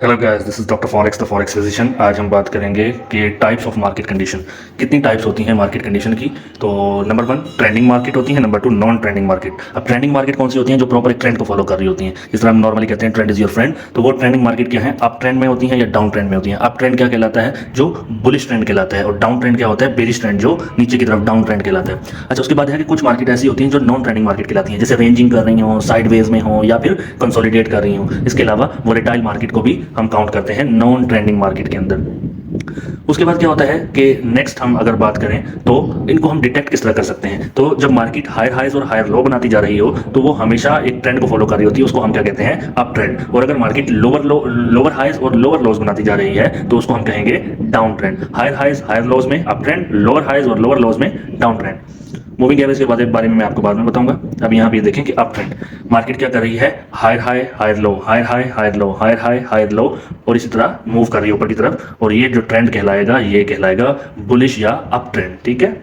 Hello guys, this is doctor forex the forex physician. आज हम बात करेंगे कि टाइप्स ऑफ मार्केट कंडीशन। कितनी टाइप्स होती हैं मार्केट कंडीशन की। तो नंबर 1 ट्रेंडिंग मार्केट होती है, नंबर 2 नॉन ट्रेंडिंग मार्केट। अब ट्रेंडिंग मार्केट कौन सी होती है? जो प्रॉपर एक ट्रेंड को फॉलो कर रही होती हैं। जिस तरह हम नॉर्मली कहते हैं ट्रेंड इज योर फ्रेंड, तो वो ट्रेंडिंग मार्केट क्या है? अप ट्रेंड में होती है या डाउन ट्रेंड में होती है। अप ट्रेंड क्या कहलाता है? जो बुलिश ट्रेंड कहलाता है, और डाउन ट्रेंड क्या होता है? बेरिश ट्रेंड, जो नीचे की तरफ डाउन ट्रेंड कहलाता है। अच्छा, उसके बाद है कि कुछ मार्केट ऐसी होती हैं जो नॉन ट्रेंडिंग मार्केट कहलाती हैं, जैसे रेंजिंग कर रही हो, साइडवेज में हो, या फिर कंसोलिडेट कर रही हो। इसके अलावा वोलेटाइल मार्केट को भी हम काउंट करते हैं नॉन ट्रेंडिंग मार्केट के अंदर। उसके बाद क्या होता है कि नेक्स्ट हम अगर बात करें तो इनको हम डिटेक्ट किस तरह कर सकते हैं। तो जब मार्केट हायर हाइज और हायर लो बनाती जा रही हो, तो वो हमेशा एक ट्रेंड को फॉलो कर रही होती है, उसको हम क्या कहते हैं? Up trend. और अगर मार्केट लोअर हाइज और लोअर लोज बनाती जा रही है, तो उसको हम कहेंगे down trend. Higher highs higher lows में अप ट्रेंड, लोअर हाइज और लोअर लोज में डाउन ट्रेंड। मूविंग एवरेज के बारे में मैं आपको बाद में बताऊंगा। अब यहाँ पे देखें कि अप ट्रेंड मार्केट क्या कर रही है? Higher high higher low, higher high higher low, higher high higher low, और इसी तरह मूव कर रही है ऊपर की तरफ। और ये जो ट्रेंड कहलाएगा, ये कहलाएगा बुलिश या अप ट्रेंड। ठीक है।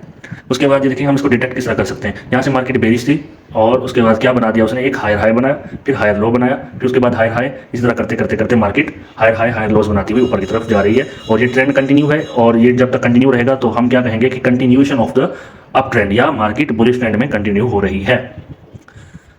उसके बाद ये देखिए हम इसको डिटेक्ट किस तरह कर सकते हैं। यहाँ से मार्केट बेरिश थी, और उसके बाद क्या बना दिया उसने? एक हायर हाई बनाया, फिर हायर लो बनाया, फिर उसके बाद हायर हाई। इसी तरह करते करते करते market higher high higher lows बनाती हुई ऊपर की तरफ जा रही है। और ये ट्रेंड कंटिन्यू है, और ये जब तक कंटिन्यू रहेगा तो हम क्या कहेंगे कि continuation of the up trend, या मार्केट बुलिश ट्रेंड में कंटिन्यू हो रही है।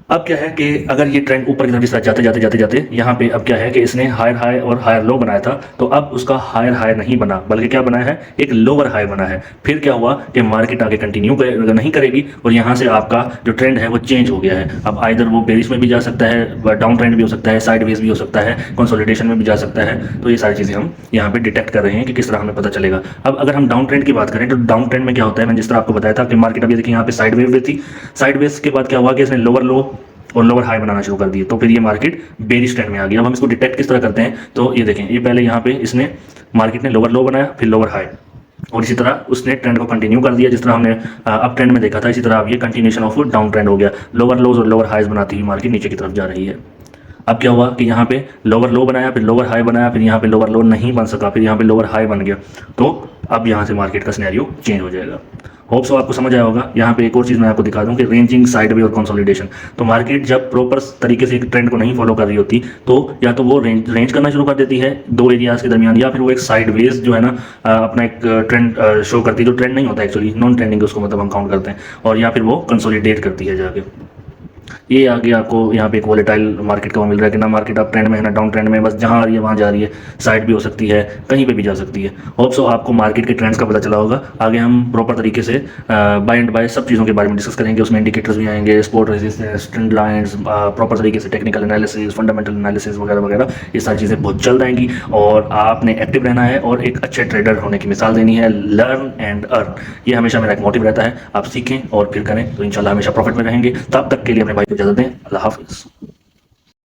अब क्या है कि अगर ये ट्रेंड ऊपर की तरफ इस तरह जाते जाते जाते जाते यहाँ पे अब क्या है कि इसने हायर हाई और हायर लो बनाया था, तो अब उसका हायर हाई नहीं बना, बल्कि क्या बना है? एक लोअर हाई बना है। फिर क्या हुआ कि मार्केट आगे कंटिन्यू नहीं करेगी, और यहाँ से आपका जो ट्रेंड है वो चेंज हो गया है। अब आइदर वो बेरिश में भी जा सकता है, डाउन ट्रेंड भी हो सकता है, साइडवेज भी हो सकता है, कंसोलिडेशन में भी जा सकता है। तो ये सारी चीज़ें हम यहाँ पे डिटेक्ट कर रहे हैं कि किस तरह हमें पता चलेगा। अब अगर हम डाउन ट्रेंड की बात करें, तो डाउन ट्रेंड में क्या होता है? मैंने जिस तरह आपको बताया था कि मार्केट अभी देखिए यहाँ पे साइडवेज में थी। साइडवेज के बाद क्या हुआ कि इसने लोअर लो और लोअर हाई बनाना शुरू कर दिए, तो फिर ये मार्केट बेरिश ट्रेंड में आ गया। अब हम इसको डिटेक्ट किस तरह करते हैं? तो ये देखें, ये पहले यहाँ पे इसने मार्केट ने लोअर लो बनाया, फिर लोअर हाई, और इसी तरह उसने ट्रेंड को कंटिन्यू कर दिया। जिस तरह हमने अप ट्रेंड में देखा था, इसी तरह अब ये कंटिन्यूएशन ऑफ डाउन ट्रेंड हो गया। लोअर लोज और लोअर हाइज बनाती हुई मार्केट नीचे की तरफ जा रही है। अब क्या हुआ कि यहाँ पे लोअर लो बनाया, फिर लोअर हाई बनाया, फिर यहाँ पे लोअर लो नहीं बन सका, फिर यहाँ पे लोअर हाई बन गया। तो अब यहाँ से मार्केट का सिनेरियो चेंज हो जाएगा। होप सो आपको समझ आया होगा। यहाँ पे एक और चीज़ मैं आपको दिखा दूँ कि रेंजिंग, साइडवे और कंसोलिडेशन। तो मार्केट जब प्रॉपर तरीके से एक ट्रेंड को नहीं फॉलो कर रही होती, तो या तो वो रेंज करना शुरू कर देती है दो एरियाज के दरमियान, या फिर वो एक साइडवेज जो है ना अपना एक ट्रेंड शो करती है, जो ट्रेंड नहीं होता एक्चुअली, नॉन ट्रेंडिंग उसको मतलब हम काउंट करते हैं, और या फिर वो कंसोलिडेट करती है जाके। ये आगे आपको यहाँ पे एक वोलेटाइल मार्केट का वो मिल रहा है कि ना मार्केट अप ट्रेंड में है ना डाउन ट्रेंड में, बस जहाँ आ रही है वहाँ जा रही है। साइड भी हो सकती है, कहीं पे भी जा सकती है। होप सो आपको मार्केट के ट्रेंड्स का पता चला होगा। आगे हम प्रॉपर तरीके से बाय एंड बाय सब चीज़ों के बारे में डिस्कस करेंगे। उसमें इंडिकेटर्स भी आएंगे, support resistance, trend lines, proper तरीके से टेक्निकल एनालिसिस, फंडामेंटल एनालिसिस वगैरह वगैरह। ये सारी चीज़ें बहुत जल्द आएंगी, और आपने एक्टिव रहना है और एक अच्छे ट्रेडर होने की मिसाल देनी है। लर्न एंड अर्न, ये हमेशा मेरा एक मोटिव रहता है। आप सीखें और फिर करें तो इंशाल्लाह हमेशा प्रॉफिट में रहेंगे। तब तक के लिए अपने भाई को इजाज़त दें। अल्लाह हाफिज़।